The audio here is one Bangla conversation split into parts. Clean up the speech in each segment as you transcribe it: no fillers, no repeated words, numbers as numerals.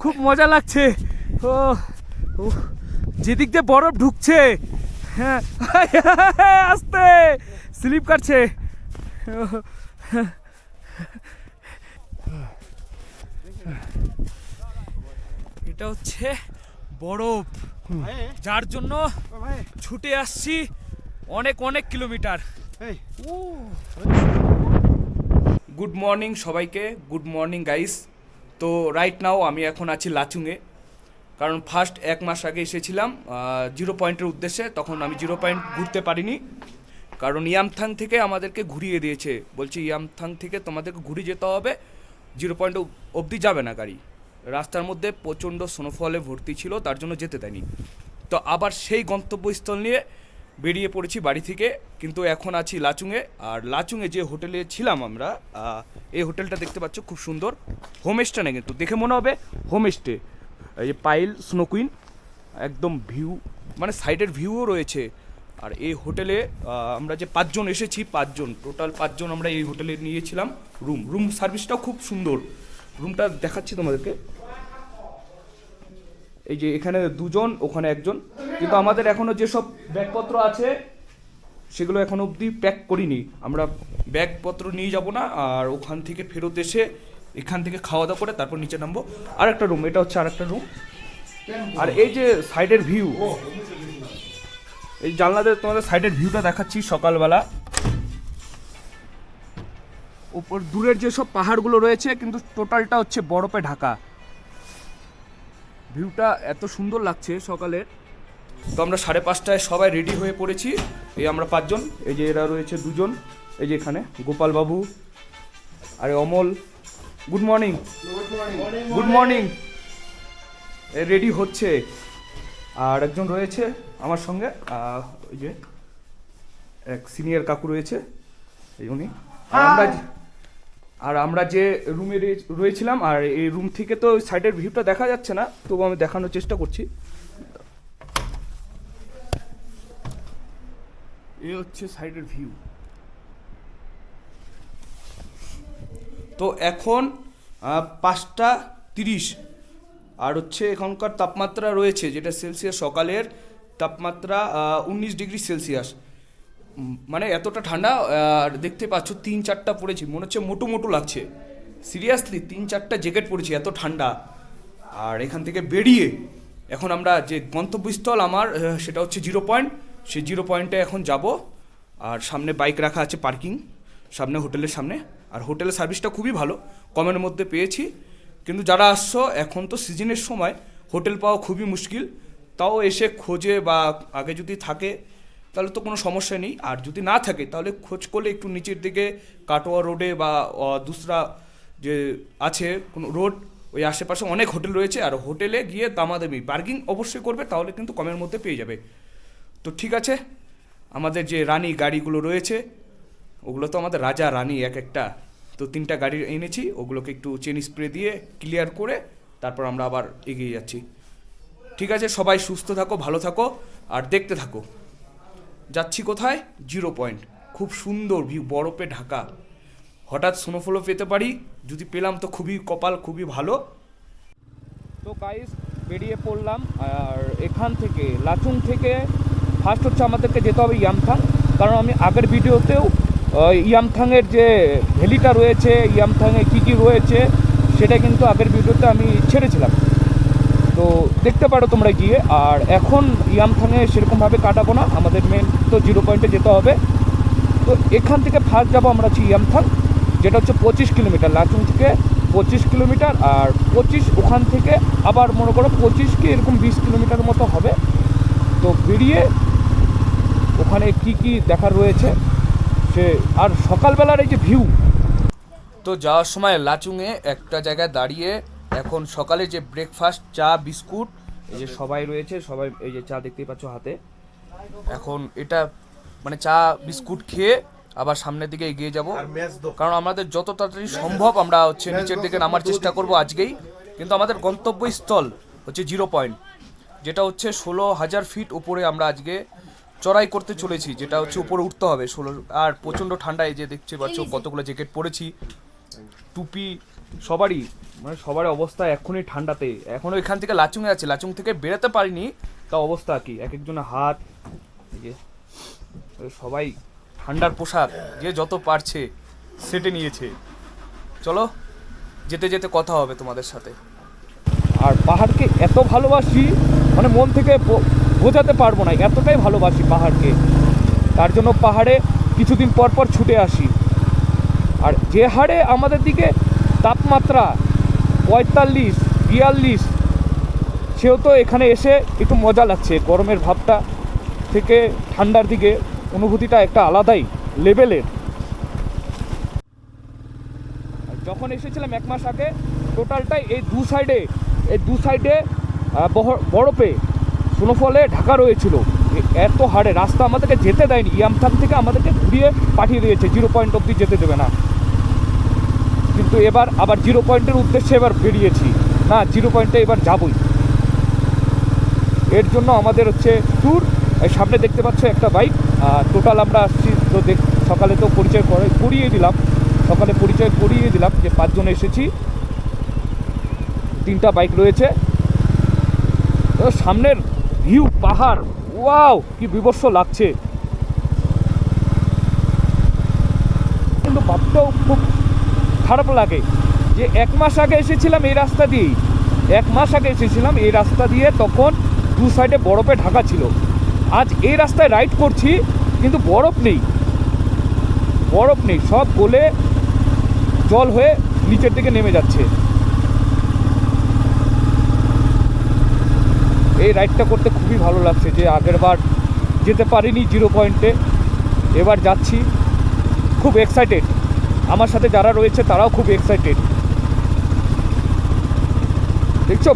খুব মজা লাগছে। ও যেদিক দিয়ে বরফ ঢুকছে, হ্যাঁ আস্তে স্লিপ কাটছে। এটা হচ্ছে বরফ, যার জন্য ছুটে আসছি অনেক অনেক কিলোমিটার। গুড মর্নিং সবাইকে, গুড মর্নিং গাইস। তো রাইট নাও আমি এখন আছি লাচুংয়ে, কারণ ফার্স্ট 1 মাস আগে এসেছিলাম 0 পয়েন্টের উদ্দেশ্যে। তখন আমি 0 পয়েন্ট ঘুরতে পারিনি, কারণ ইয়ামথাং থেকে আমাদেরকে ঘুরিয়ে দিয়েছে। বলছি ইয়ামথাং থেকে তোমাদেরকে ঘুরিয়ে যেতে হবে, 0 পয়েন্ট অবধি যাবে না গাড়ি। রাস্তার মধ্যে প্রচণ্ড স্নোফলে ভর্তি ছিল, তার জন্য যেতে দেয়নি। তো আবার সেই গন্তব্যস্থল নিয়ে বেরিয়ে পড়েছি বাড়ি থেকে, কিন্তু এখন আছি লাচুংয়ে। আর লাচুংয়ে যে হোটেলে ছিলাম আমরা, এই হোটেলটা দেখতে পাচ্ছ খুব সুন্দর। হোমস্টে না, কিন্তু দেখে মনে হবে হোমস্টে। এই যে পাইল স্নো কুইন, একদম ভিউ, মানে সাইডের ভিউও রয়েছে। আর এই হোটেলে আমরা যে 5 জন এসেছি, 5 জন টোটাল 5 জন আমরা এই হোটেলে নিয়েছিলাম রুম সার্ভিসটাও খুব সুন্দর। রুমটা দেখাচ্ছি তোমাদেরকে। এই যে এখানে 2 জন, ওখানে 1 জন। কিন্তু আমাদের এখনও যেসব ব্যাগপত্র আছে সেগুলো এখন অবধি প্যাক করিনি। আমরা ব্যাগপত্র নিয়ে যাব না, আর ওখান থেকে ফেরত এসে এখান থেকে খাওয়া দাওয়া করে তারপর নিচে নামবো। আর একটা রুম, এটা হচ্ছে আর একটা রুম। আর এই যে সাইডের ভিউ, এই জানলাতে তোমাদের সাইডের ভিউটা দেখাচ্ছি সকালবেলা। উপর দূরের যেসব পাহাড়গুলো রয়েছে, কিন্তু টোটালটা হচ্ছে বরফে ঢাকা। ভিউটা এত সুন্দর লাগছে সকালের। তো আমরা 5:30টায় সবাই রেডি হয়ে পড়েছি। এই আমরা 5 জন, এই যে এরা রয়েছে 2 জন, এই যে এখানে গোপাল বাবু, আরে Amal, good morning. Good morning. Ready হচ্ছে। আর একজন রয়েছে আমার সঙ্গে, ওই যে এক সিনিয়র কাকু রয়েছে, এই উনি। আর আমরা যে রুমে রয়েছিলাম, আর এই রুম থেকে তো সাইডের ভিউটা দেখা যাচ্ছে না, তবু আমি দেখানোর চেষ্টা করছি। এই হচ্ছে সাইডের ভিউ। তো এখন 5:30, আর হচ্ছে এখনকার তাপমাত্রা রয়েছে যেটা সেলসিয়াস, সকালের তাপমাত্রা 19 ডিগ্রি সেলসিয়াস। মানে এতটা ঠান্ডা। আর দেখতে পাচ্ছ 3-4টা পরেছি, মনে হচ্ছে মোটু মোটু লাগছে। সিরিয়াসলি 3-4টা জ্যাকেট পরেছি, এত ঠান্ডা। আর এখান থেকে বেরিয়ে এখন আমরা যে গন্তব্যস্থল আমার, সেটা হচ্ছে 0 পয়েন্ট। সেই 0 পয়েন্টে এখন যাব। আর সামনে বাইক রাখা আছে পার্কিং, সামনে হোটেলের সামনে। আর হোটেলের সার্ভিসটা খুবই ভালো, কমের মধ্যে পেয়েছি। কিন্তু যারা আসছো, এখন তো সিজনের সময়, হোটেল পাওয়া খুবই মুশকিল। তাও এসে খোঁজে, বা আগে যদি থাকে তাহলে তো কোনো সমস্যা নেই। আর যদি না থাকে তাহলে খোঁজ করলে একটু নিচের দিকে কাটোয়া রোডে বা দুসরা যে আছে কোনো রোড, ওই আশেপাশে অনেক হোটেল রয়েছে। আর হোটেলে গিয়ে দামাদামি পার্কিং অবশ্যই করবে, তাহলে কিন্তু কমের মধ্যে পেয়ে যাবে। তো ঠিক আছে, আমাদের যে রানি গাড়িগুলো রয়েছে, ওগুলো তো আমাদের রাজা রানি এক একটা। তো 3টা গাড়ি এনেছি, ওগুলোকে একটু চেন স্প্রে দিয়ে ক্লিয়ার করে তারপর আমরা আবার এগিয়ে যাচ্ছি। ঠিক আছে, সবাই সুস্থ থাকো, ভালো থাকো, আর দেখতে থাকো। যাচ্ছি কোথায়? 0 পয়েন্ট। খুব সুন্দর ভিউ, বরফে ঢাকা। হঠাৎ স্নোফলও পেতে পারি, যদি পেলাম তো খুবই কপাল, খুবই ভালো। তো গাইস, বেরিয়ে পড়লাম। আর এখান থেকে লাচুং থেকে ফার্স্ট হচ্ছে আমাদেরকে যেতে হবে ইয়ামথাং, কারণ আমি আগের ভিডিওতেও ইয়ামথাংয়ের যে ভ্যালিটা রয়েছে, ইয়ামথাংয়ে কী কী রয়েছে, সেটা কিন্তু আগের ভিডিওতে আমি ছেড়েছিলাম, তো দেখতে পারো তোমরা গিয়ে। আর এখন ইয়ামথাংয়ে সেরকমভাবে কাটাবো না, আমাদের মেন তো 0 পয়েন্টে যেতে হবে। তো এখান থেকে ফার্স্ট যাবো আমরা হচ্ছে ইয়ামথাং, যেটা হচ্ছে 25 কিলোমিটার, লাচুং থেকে 25 কিলোমিটার। আর 25 ওখান থেকে আবার মনে করো 25 কি এরকম 20 কিলোমিটার মতো হবে। তো বেরিয়ে ওখানে কি কি দেখার রয়েছে সে, আর সকালবেলার এই যে ভিউ। তো যাওয়ার সময় লাচুংয়ে একটা জায়গায় দাঁড়িয়ে এখন সকালে যে ব্রেকফাস্ট, চা বিস্কুট, এই যে সবাই রয়েছে, সবাই এই যে চা দেখতেই পাচ্ছ হাতে। এখন এটা মানে চা বিস্কুট খেয়ে আবার সামনের দিকে এগিয়ে যাব, কারণ আমাদের যত তাড়াতাড়ি সম্ভব আমরা হচ্ছে নিচের দিকে নামার চেষ্টা করব আজকেই। কিন্তু আমাদের গন্তব্যস্থল হচ্ছে 0 পয়েন্ট, যেটা হচ্ছে 16,000 ফিট উপরে আমরা আজকে চড়াই করতে চলেছি, যেটা হচ্ছে উপরে উঠতে হবে 16। আর প্রচণ্ড ঠান্ডা, এই যে দেখতে পাচ্ছ কতগুলো জ্যাকেট পরেছি, টুপি সবারই, মানে সবার অবস্থা এখনই ঠান্ডাতে। এখনও এখান থেকে লাচুংয়ে আছে, লাচুং থেকে বেরোতে পারিনি, তা অবস্থা কি এক একজনের হাত, এই যে সবাই ঠান্ডার পোশাক যে যত পারছে সেটে নিয়েছে। চলো যেতে যেতে কথা হবে তোমাদের সাথে। আর পাহাড়কে এত ভালোবাসি, মানে মন থেকে বোঝাতে পারবো না, এতটাই ভালোবাসি পাহাড়কে। তার জন্য পাহাড়ে কিছুদিন পর পর ছুটে আসি। আর যে হারে আমাদের দিকে তাপমাত্রা 45-42, সেও তো এখানে এসে একটু মজা লাগছে। গরমের ভাবটা থেকে ঠান্ডার দিকে অনুভূতিটা একটা আলাদাই লেভেলের। যখন এসেছিলাম 1 মাস আগে, টোটালটাই এই দু সাইডে বরফে স্নোফলে ঢাকা রয়েছিল। এত হারে রাস্তা আমাদেরকে যেতে দেয়নি, ইয়ামথাং থেকে আমাদেরকে ঘুরিয়ে পাঠিয়ে দিয়েছে, 0 পয়েন্ট অবধি যেতে দেবে না। কিন্তু এবার আবার 0 পয়েন্টের উদ্দেশ্যে এবার বেরিয়েছি, না 0 পয়েন্টে এবার যাবই। এর জন্য আমাদের হচ্ছে ট্যুর। সামনে দেখতে পাচ্ছ একটা বাইক, টোটাল আমরা আসছি তো সকালে তো পরিচয় করিয়ে দিলাম যে 5 জন এসেছি, 3টা বাইক রয়েছে। তো সামনের ভিউ, পাহাড়, ওয়াও কি বিভৎস লাগছে। কিন্তু ভাবতেও খুব খারাপ লাগে যে 1 মাস আগে এসেছিলাম এই রাস্তা দিয়ে, তখন 2 সাইডে বরফে ঢাকা ছিল। আজ এই রাস্তায় রাইড করছি কিন্তু বরফ নেই, সব গলে জল হয়ে নিচের দিকে নেমে যাচ্ছে। এই রাইডটা করতে খুবই ভালো লাগছে, যে আগের বার যেতে পারিনি 0 পয়েন্টে, এবার যাচ্ছি। খুব এক্সাইটেড, আমার সাথে যারা রয়েছে তারাও খুব এক্সাইটেড। দেখছো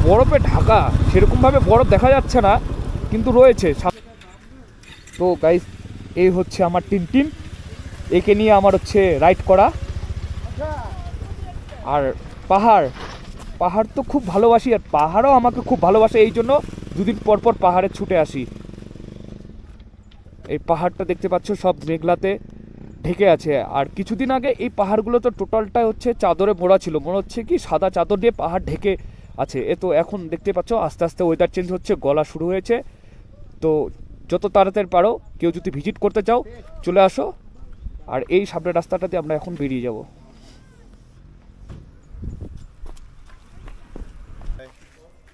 বরফে ঢাকা, সেরকমভাবে বরফ দেখা যাচ্ছে না কিন্তু রয়েছে। তো গাইস, এই হচ্ছে আমার টিনটিন, একে নিয়ে আমার হচ্ছে রাইড করা। আর পাহাড় তো খুব ভালোবাসি, আর পাহাড়ও আমাকে খুব ভালোবাসে, এই জন্য 2 দিন পর পর পাহাড়ে ছুটে আসি। এই পাহাড়টা দেখতে পাচ্ছ সব মেঘলাতে ঢেকে আছে। আর কিছুদিন আগে এই পাহাড়গুলো তো টোটালটাই হচ্ছে চাদরে মোড়া ছিল, মনে হচ্ছে কি সাদা চাদর দিয়ে পাহাড় ঢেকে আছে। এ তো এখন দেখতে পাচ্ছ আস্তে আস্তে ওয়েদার চেঞ্জ হচ্ছে, গলা শুরু হয়েছে। তো যত তাড়াতাড়ি পারো কেউ যদি ভিজিট করতে চাও চলে আসো। আর এই সামনের রাস্তাটাতে আমরা এখন বেরিয়ে যাব।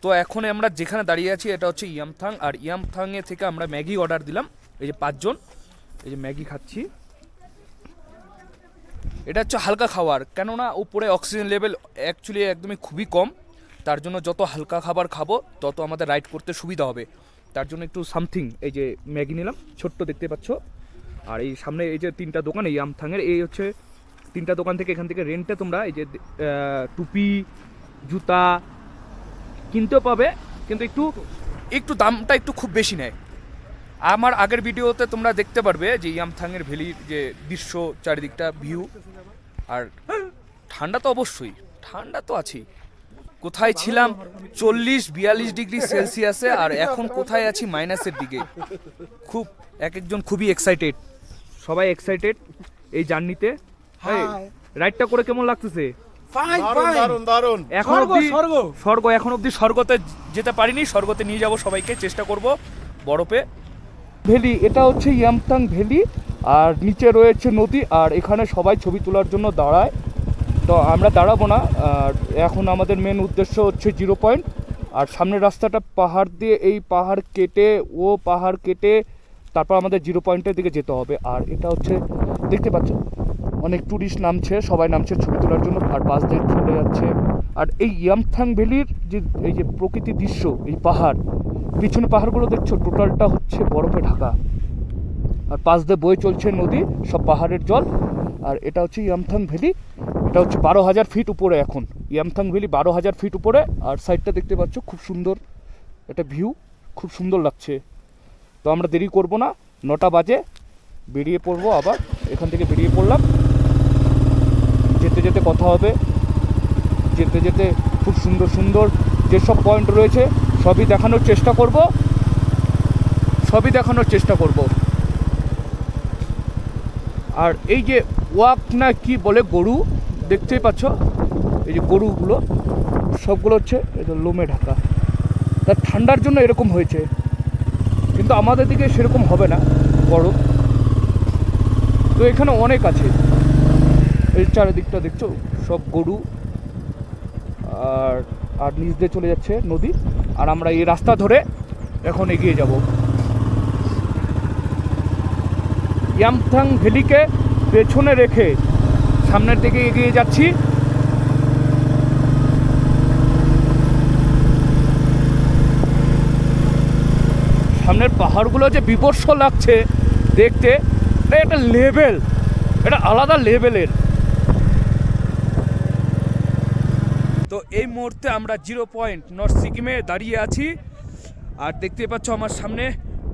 তো এখন আমরা যেখানে দাঁড়িয়ে আছি এটা হচ্ছে ইয়ামথাং। আর ইয়ামথাংয়ে থেকে আমরা ম্যাগি অর্ডার দিলাম, এই যে 5 জন, এই যে ম্যাগি খাচ্ছি। এটা হচ্ছে হালকা খাবার, কেননা উপরে অক্সিজেন লেভেল অ্যাকচুয়ালি একদমই খুবই কম। তার জন্য যত হালকা খাবার খাবো তত আমাদের রাইড করতে সুবিধা হবে। তার জন্য একটু সামথিং, এই যে ম্যাগি নিলাম, ছোট্ট দেখতে পাচ্ছ। আর এই সামনে এই যে 3টা দোকান, এই ইয়ামথাংয়ের এই হচ্ছে 3টা দোকান থেকে, এখান থেকে রেন্টে তোমরা এই যে টুপি, জুতা কিনতেও পাবে, কিন্তু একটু দামটা একটু খুব বেশি নেয়। আমার আগের ভিডিওতে তোমরা দেখতে পারবে যে ইয়ামথাংয়ের ভ্যালির যে দৃশ্য, চারিদিকটা ভিউ। আর ঠান্ডা তো অবশ্যই, ঠান্ডা তো আছেই। কোথায় ছিলাম 40-42 ডিগ্রি সেলসিয়াসে, আর এখন কোথায় আছি মাইনাসের দিকে। খুব একজন খুবই এক্সাইটেড, সবাই এক্সাইটেড এই জার্নিতে। রাইডটা করে কেমন লাগতেছে? এখন অব্দি স্বর্গতে যেতে পারিনি, স্বর্গতে নিয়ে যাব সবাইকে, চেষ্টা করব। বরফে ভ্যালি, এটা হচ্ছে ইয়ামথাং ভ্যালি, আর নিচে রয়েছে নদী। আর এখানে সবাই ছবি তোলার জন্য দাঁড়ায়, তো আমরা দাঁড়াবো না। আর এখন আমাদের মেন উদ্দেশ্য হচ্ছে 0 পয়েন্ট। আর সামনের রাস্তাটা পাহাড় দিয়ে, এই পাহাড় কেটে তারপর আমাদের 0 পয়েন্টের দিকে যেতে হবে। আর এটা হচ্ছে দেখতে পাচ্ছ অনেক ট্যুরিস্ট নামছে, সবাই নামছে ছবি তোলার জন্য, আর পাশ দিয়ে চলে যাচ্ছে। আর এই ইয়ামথাং ভ্যালির যে এই যে প্রকৃতির দৃশ্য, এই পাহাড়, পিছনে পাহাড়গুলো দেখছো টোটালটা হচ্ছে বরফে ঢাকা, আর পাশ দিয়ে বয়ে চলছে নদী, সব পাহাড়ের জল। আর এটা হচ্ছে ইয়ামথাং ভ্যালি, এটা হচ্ছে 12,000 ফিট উপরে। এখন ইয়ামথাং ভ্যালি 12,000 ফিট উপরে। আর সাইডটা দেখতে পাচ্ছ খুব সুন্দর একটা ভিউ, খুব সুন্দর লাগছে। তো আমরা দেরি করব না, 9টা বাজে বেরিয়ে পড়বো। আবার এখান থেকে বেরিয়ে পড়লাম, যেতে যেতে কথা হবে। যেতে যেতে খুব সুন্দর সুন্দর যেসব পয়েন্ট রয়েছে সবই দেখানোর চেষ্টা করব। সবই দেখানোর চেষ্টা করব। আর এই যে ওয়াক না কি বলে, গরু দেখতেই পাচ্ছ, এই যে গরুগুলো সবগুলো হচ্ছে এটা লোমে ঢাকা। তার ঠান্ডার জন্য এরকম হয়েছে, কিন্তু আমাদের দিকে সেরকম হবে না গরম। তো এখানে অনেক আছে, এই চারিদিকটা দেখছো সব গরু। আর আর নিচ দিয়ে চলে যাচ্ছে নদী, আর আমরা এই রাস্তা ধরে এখন এগিয়ে যাব। ইয়ামথাং ভ্যালিকে পেছনে রেখে সামনের দিকে এগিয়ে যাচ্ছি। সামনের পাহাড়গুলো যে বিভৎস লাগছে দেখতে, এটা লেভেল, এটা আলাদা লেভেলের। তো এই মুহূর্তে আমরা 0 পয়েন্ট নর্থ সিকিমে দাঁড়িয়ে আছি। আর দেখতে পাচ্ছ আমার সামনে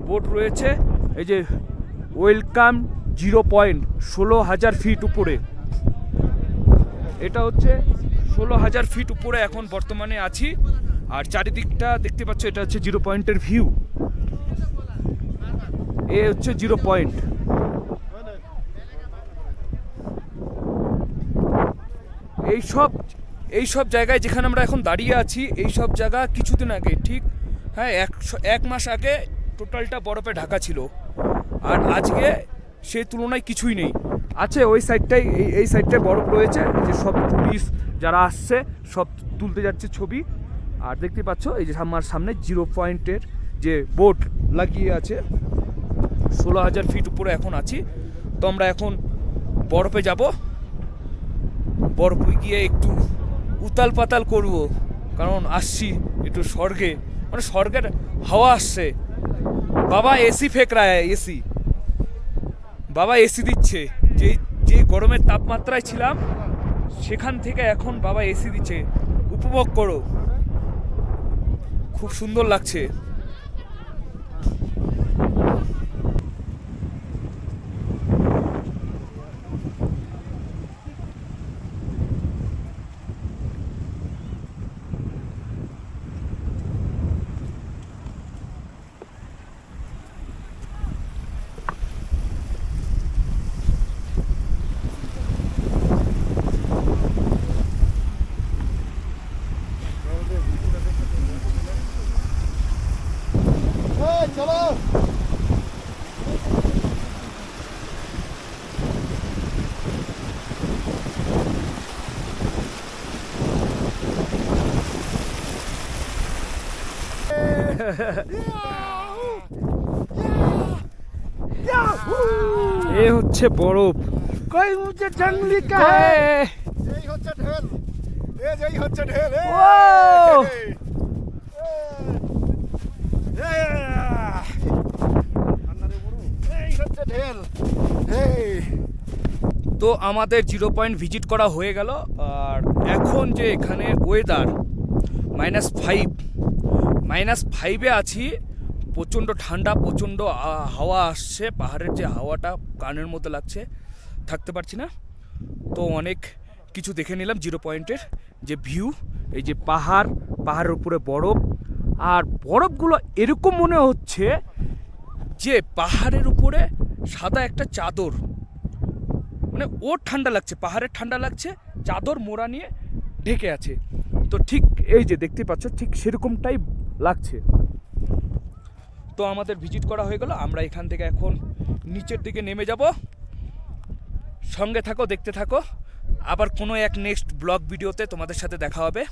বোর্ড রয়েছে, এই যে ওয়েলকাম 0 পয়েন্ট, 16,000 ফিট উপরে। এটা হচ্ছে 16,000 ফিট উপরে এখন বর্তমানে আছি। আর চারিদিকটা দেখতে পাচ্ছ, এটা হচ্ছে 0 পয়েন্টের ভিউ। এ হচ্ছে 0 পয়েন্ট। এই সব জায়গায় যেখানে আমরা এখন দাঁড়িয়ে আছি, এই সব জায়গা কিছুদিন আগে, ঠিক হ্যাঁ 1 মাস আগে টোটালটা বরফে ঢাকা ছিল। আর আজকে সেই তুলনায় কিছুই নেই। আছে ওই সাইডটাই, এই সাইডটায় বরফ রয়েছে, যে সব টুরিস্ট যারা আসছে সব তুলতে যাচ্ছে ছবি। আর দেখতে পাচ্ছ এই যে আমার সামনে 0 পয়েন্টের যে বোর্ড লাগিয়ে আছে, 16,000 ফিট উপরে এখন আছি। তো আমরা এখন বরফে যাব, বরফে গিয়ে একটু উতাল পাতাল করব, কারণ আসছি একটু স্বর্গে, মানে স্বর্গের হাওয়া আসছে। বাবা এসি ফেক রা হ্যায়, এসি, বাবা এসি দিচ্ছে। যে গরমের তাপমাত্রায় ছিলাম সেখান থেকে এখন বাবা এসি দিচ্ছে, উপভোগ করো, খুব সুন্দর লাগছে। চলো এ হচ্ছে বরফ, কই মুঝে জঙ্গলি কা এই হচ্ছে ঢেল, এই হচ্ছে ঢেল। তো আমাদের 0 পয়েন্ট ভিজিট করা হয়ে গেল। আর এখন যে এখানে ওয়েদার -5 আছি, প্রচণ্ড ঠান্ডা, প্রচণ্ড হাওয়া আসছে, পাহাড়ের যে হাওয়াটা কানের মতো লাগছে, থাকতে পারছি না। তো অনেক কিছু দেখে নিলাম 0 পয়েন্টের যে ভিউ, এই যে পাহাড়ের উপরে বরফ। আর বরফগুলো এরকম মনে হচ্ছে যে পাহাড়ের উপরে সাদা একটা চাদর, মানে ওর ঠান্ডা লাগছে, পাহাড়ের ঠান্ডা লাগছে, চাদর মোড়া নিয়ে ঢেকে আছে। তো ঠিক এই যে দেখতে পাচ্ছ, ঠিক সেরকমটাই লাগছে। তো আমাদের ভিজিট করা হয়ে গেল, আমরা এখান থেকে এখন নিচের দিকে নেমে যাব। সঙ্গে থাকো, দেখতে থাকো, আবার কোনো এক নেক্সট ব্লগ ভিডিওতে তোমাদের সাথে দেখা হবে।